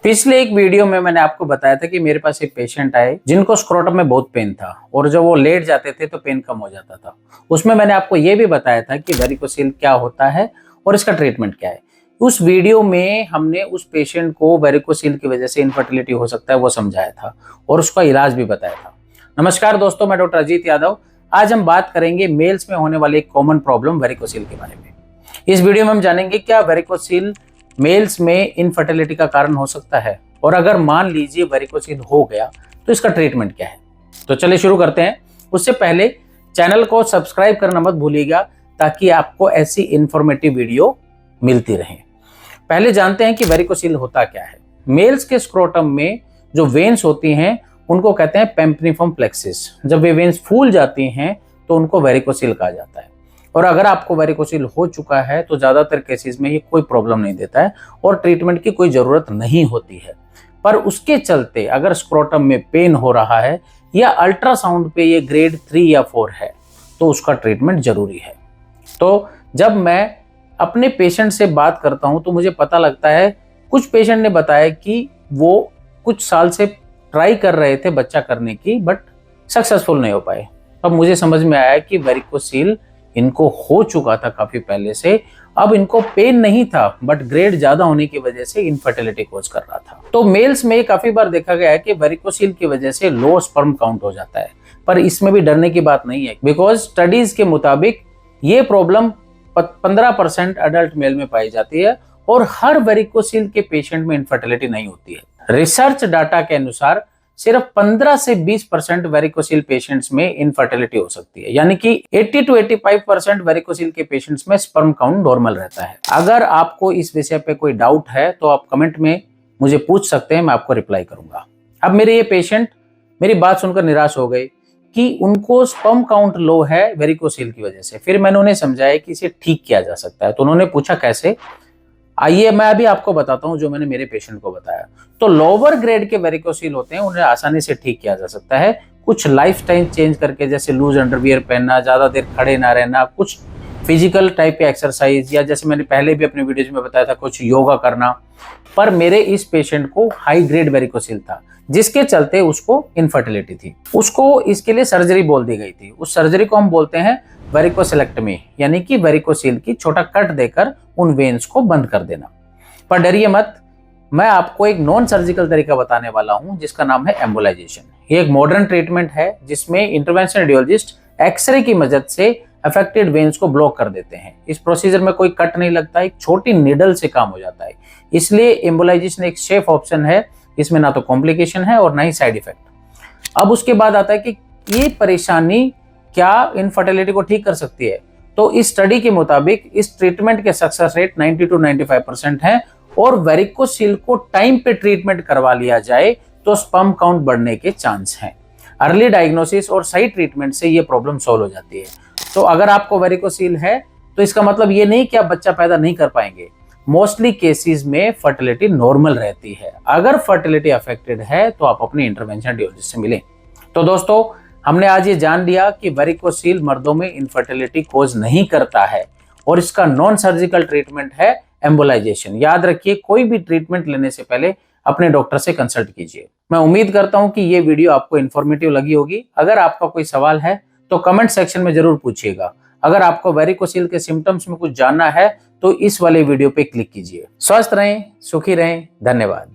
पिछले एक वीडियो में मैंने आपको बताया था कि मेरे पास एक पेशेंट आए जिनको स्क्रोटम में बहुत पेन था और जब वो लेट जाते थे तो पेन कम हो जाता था। उसमें मैंने आपको ये भी बताया था कि वेरिकोसिल क्या होता है और इसका ट्रीटमेंट क्या है। उस वीडियो में हमने उस पेशेंट को वेरिकोसिल की वजह से इनफर्टिलिटी हो सकता है वो समझाया था और उसका इलाज भी बताया था। नमस्कार दोस्तों, मैं डॉक्टर अजीत यादव। आज हम बात करेंगे मेल्स में होने वाले एक कॉमन प्रॉब्लम वेरिकोसिल के बारे में। इस वीडियो में हम जानेंगे क्या वेरिकोसिल मेल्स में इनफर्टिलिटी का कारण हो सकता है, और अगर मान लीजिए वेरिकोसिल हो गया तो इसका ट्रीटमेंट क्या है। तो चलिए शुरू करते हैं। उससे पहले चैनल को सब्सक्राइब करना मत भूलिएगा ताकि आपको ऐसी इंफॉर्मेटिव वीडियो मिलती रहे। पहले जानते हैं कि वेरिकोसिल होता क्या है। मेल्स के स्क्रोटम में जो वेन्स होती हैं उनको कहते हैं पेम्पनिफॉर्म प्लेक्सिस। जब वे वेन्स फूल जाती हैं तो उनको वेरिकोसिल कहा जाता है। और अगर आपको वेरिकोसिल हो चुका है तो ज़्यादातर केसेस में ये कोई प्रॉब्लम नहीं देता है और ट्रीटमेंट की कोई ज़रूरत नहीं होती है। पर उसके चलते अगर स्क्रोटम में पेन हो रहा है या अल्ट्रासाउंड पे ये ग्रेड 3 या 4 है तो उसका ट्रीटमेंट जरूरी है। तो जब मैं अपने पेशेंट से बात करता हूँ तो मुझे पता लगता है, कुछ पेशेंट ने बताया कि वो कुछ साल से ट्राई कर रहे थे बच्चा करने की बट सक्सेसफुल नहीं हो पाए। अब मुझे समझ में आया कि वेरिकोसिल इनको हो चुका था काफी पहले से। अब इनको पेन नहीं था बट ग्रेड ज्यादा होने की वजह से इनफर्टिलिटी कोज कर रहा था। तो मेल्स में काफी बार देखा गया है कि वेरिकोसिल की वजह से लो स्पर्म काउंट हो जाता है, पर इसमें भी डरने की बात नहीं है, बिकॉज स्टडीज के मुताबिक ये प्रॉब्लम 15% अडल्ट मेल में पाई जाती है और हर वेरिकोसिल के पेशेंट में इनफर्टिलिटी नहीं होती है। रिसर्च डाटा के अनुसार सिर्फ 15 से 20% वेरिकोसिल पेशेंट्स में इनफर्टिलिटी हो सकती है, यानी कि 80 to 85% वेरिकोसिल के पेशेंट्स में स्पर्म काउंट नॉर्मल रहता है। अगर आपको इस विषय पे कोई डाउट है तो आप कमेंट में मुझे पूछ सकते हैं, मैं आपको रिप्लाई करूंगा। अब मेरे ये पेशेंट मेरी बात सुनकर निराश हो गए कि उनको स्पर्म काउंट लो है वेरिकोसिल की वजह से। फिर मैंने उन्हें समझाया कि इसे ठीक किया जा सकता है। तो उन्होंने पूछा कैसे। आइए मैं अभी आपको बताता हूं जो मैंने मेरे पेशेंट को बताया। तो लोअर ग्रेड के वेरिकोसिल होते हैं, उन्हें आसानी से ठीक किया जा सकता है कुछ लाइफस्टाइल चेंज करके, जैसे लूज अंडरवियर पहनना, ज्यादा देर खड़े ना रहना, कुछ फिजिकल टाइप के एक्सरसाइज, या जैसे मैंने पहले भी अपने वीडियोज में बताया था कुछ योगा करना। पर मेरे इस पेशेंट को हाई ग्रेड वेरिकोसिल था जिसके चलते उसको इनफर्टिलिटी थी। उसको इसके लिए सर्जरी बोल दी गई थी। उस सर्जरी को हम बोलते हैं वेरिकोसिलेक्टमी, यानी कि वेरिकोसिल की छोटा कट देकर उन वेन्स को बंद कर देना। पर डरिए मत, मैं आपको एक नॉन सर्जिकल तरीका बताने वाला हूं जिसका नाम है एम्बोलाइजेशन। ये एक मॉडर्न ट्रीटमेंट है जिसमें इंटरवेंशनल रेडियोलॉजिस्ट एक्सरे की मदद से अफेक्टेड वेन्स को ब्लॉक कर देते हैं। इस प्रोसीजर में कोई कट नहीं लगता, एक छोटी निडल से काम हो जाता है। इसलिए एम्बोलाइजेशन एक सेफ ऑप्शन है, इसमें ना तो कॉम्प्लिकेशन है और ना ही साइड इफेक्ट। अब उसके बाद आता है कि ये परेशानी क्या इनफर्टिलिटी को ठीक कर सकती है। तो इस स्टडी के मुताबिक इस ट्रीटमेंट के सक्सेस रेट 90 to 95% है, और वेरिकोसिल को टाइम पे ट्रीटमेंट करवा लिया जाए तो स्पर्म काउंट बढ़ने के चांस हैं। अर्ली डायग्नोसिस और सही ट्रीटमेंट से ये प्रॉब्लम सॉल्व हो जाती है। तो अगर आपको वेरिकोसिल है तो इसका मतलब ये नहीं कि आप बच्चा पैदा नहीं कर पाएंगे। मोस्टली केसेस में फर्टिलिटी नॉर्मल रहती है। अगर फर्टिलिटी अफेक्टेड है तो आप अपने इंटरवेंशन रेडियोलॉजिस्ट से मिलें। तो दोस्तों, हमने आज ये जान लिया कि वेरिकोसिल मर्दों में इनफर्टिलिटी कोज नहीं करता है और इसका नॉन सर्जिकल ट्रीटमेंट है एम्बोलाइजेशन। याद रखिए, कोई भी ट्रीटमेंट लेने से पहले अपने डॉक्टर से कंसल्ट कीजिए। मैं उम्मीद करता हूं कि ये वीडियो आपको इन्फॉर्मेटिव लगी होगी। अगर आपका कोई सवाल है तो कमेंट सेक्शन में जरूर पूछिएगा। अगर आपको वेरिकोसिल के सिम्टम्स में कुछ जानना है तो इस वाले वीडियो पे क्लिक कीजिए। स्वस्थ रहें, सुखी रहें। धन्यवाद।